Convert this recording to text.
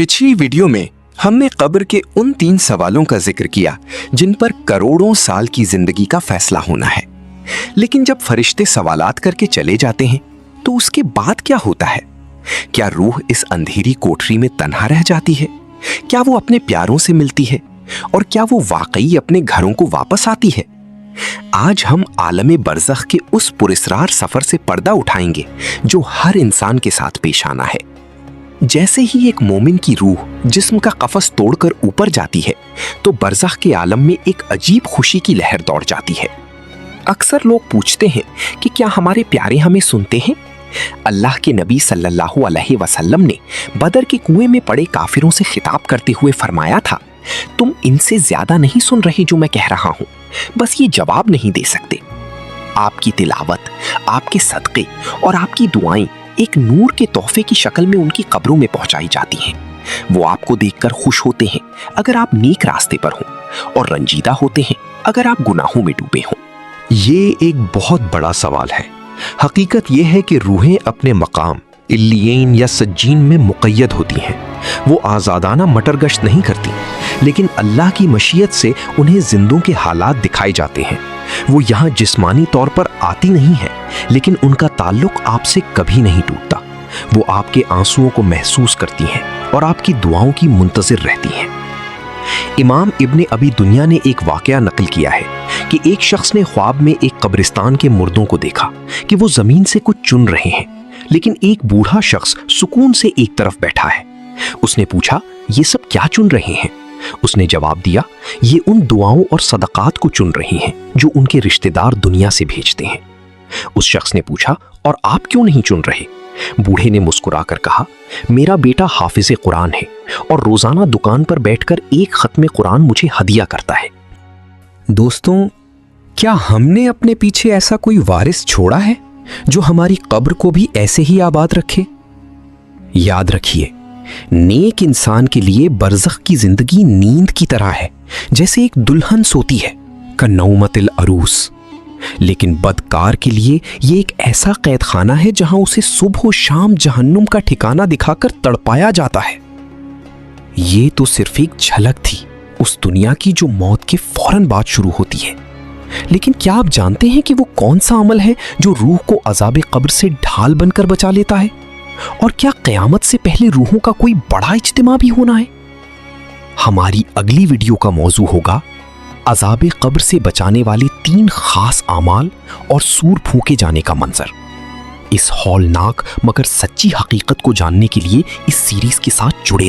पिछली वीडियो में हमने कब्र के उन 3 सवालों का जिक्र किया जिन पर करोड़ों साल की जिंदगी का फैसला होना है। लेकिन जब फरिश्ते सवालात करके चले जाते हैं तो उसके बाद क्या होता है? क्या रूह इस अंधेरी कोठरी में तन्हा रह जाती है? क्या वो अपने प्यारों से मिलती है? और क्या वो वाकई अपने घरों को वापस आती है? आज हम आलम बरज़ख के उस पुरस्रार सफर से पर्दा उठाएंगे जो हर इंसान के साथ पेश आना है। जैसे ही एक मोमिन की रूह जिस्म का कफस तोड़कर ऊपर जाती है तो बरज़ख के आलम में एक अजीब खुशी की लहर दौड़ जाती है। अक्सर लोग पूछते हैं कि क्या हमारे प्यारे हमें सुनते हैं? अल्लाह के नबी सल्लल्लाहु अलैहि वसल्लम ने बदर के कुएं में पड़े काफिरों से खिताब करते हुए फरमाया था, तुम इनसे ज्यादा नहीं सुन रहे जो मैं कह रहा हूं, बस ये जवाब नहीं दे सकते। आपकी तिलावत, आपके सदक़े और आपकी दुआएं एक नूर के तोहफे की शक्ल में उनकी कब्रों में पहुंचाई जाती हैं। वो आपको देखकर खुश होते हैं अगर आप नेक रास्ते पर हों और रंजीदा होते हैं अगर आप गुनाहों में डूबे हों। ये एक बहुत बड़ा सवाल है। हकीकत यह है कि रूहें अपने मकाम इल्लियीन या सज्जीन में मुक़य्यद होती हैं। वो आज़ादाना मटरगश्त नहीं करती, लेकिन अल्लाह की मशीयत से उन्हें जिंदों के हालात दिखाए जाते हैं। वो यहाँ जिस्मानी तौर पर आती नहीं है, लेकिन उनका ताल्लुक आपसे कभी नहीं टूटता। वो आपके आंसुओं को महसूस करती हैं और आपकी दुआओं की मुंतज़िर रहती हैं। इमाम इब्ने अबी दुनिया ने एक वाक़या नकल किया है कि एक शख्स ने ख्वाब में एक कब्रिस्तान के मुर्दों को देखा कि वो ज़मीन से कुछ चुन रहे हैं, लेकिन एक बूढ़ा शख्स सुकून से एक तरफ बैठा है। उसने पूछा, ये सब क्या चुन रहे हैं? उसने जवाब दिया, ये उन दुआओं और सदक़ात को चुन रही हैं जो उनके रिश्तेदार दुनिया से भेजते हैं। उस शख्स ने पूछा, और आप क्यों नहीं चुन रहे? बूढ़े ने मुस्कुराकर कहा, मेरा बेटा हाफिज़े कुरान है और रोजाना दुकान पर बैठकर एक खत्मे कुरान मुझे हदिया करता है। दोस्तों, क्या हमने अपने पीछे ऐसा कोई वारिस छोड़ा है जो हमारी कब्र को भी ऐसे ही आबाद रखे? याद रखिए, नेक इंसान के लिए बरज़ख की जिंदगी नींद की तरह है, जैसे एक दुल्हन सोती है, कन्नौमतिल अरूस। लेकिन बदकार के लिए ये एक ऐसा कैद खाना है जहां उसे सुबह शाम जहन्नुम का ठिकाना दिखाकर तड़पाया जाता है। ये तो सिर्फ एक झलक थी उस दुनिया की जो मौत के फौरन बाद शुरू होती है। लेकिन क्या आप जानते हैं कि वो कौन सा अमल है जो रूह को अज़ाब कब्र से ढाल बनकर बचा लेता है? और क्या क़यामत से पहले रूहों का कोई बड़ा इज्तिमा भी होना है? हमारी अगली वीडियो का मौजू होगा अज़ाब कब्र से बचाने वाले 3 खास आमाल और सूर फूके जाने का मंजर। इस हौलनाक मगर सच्ची हकीकत को जानने के लिए इस सीरीज के साथ जुड़े रहें।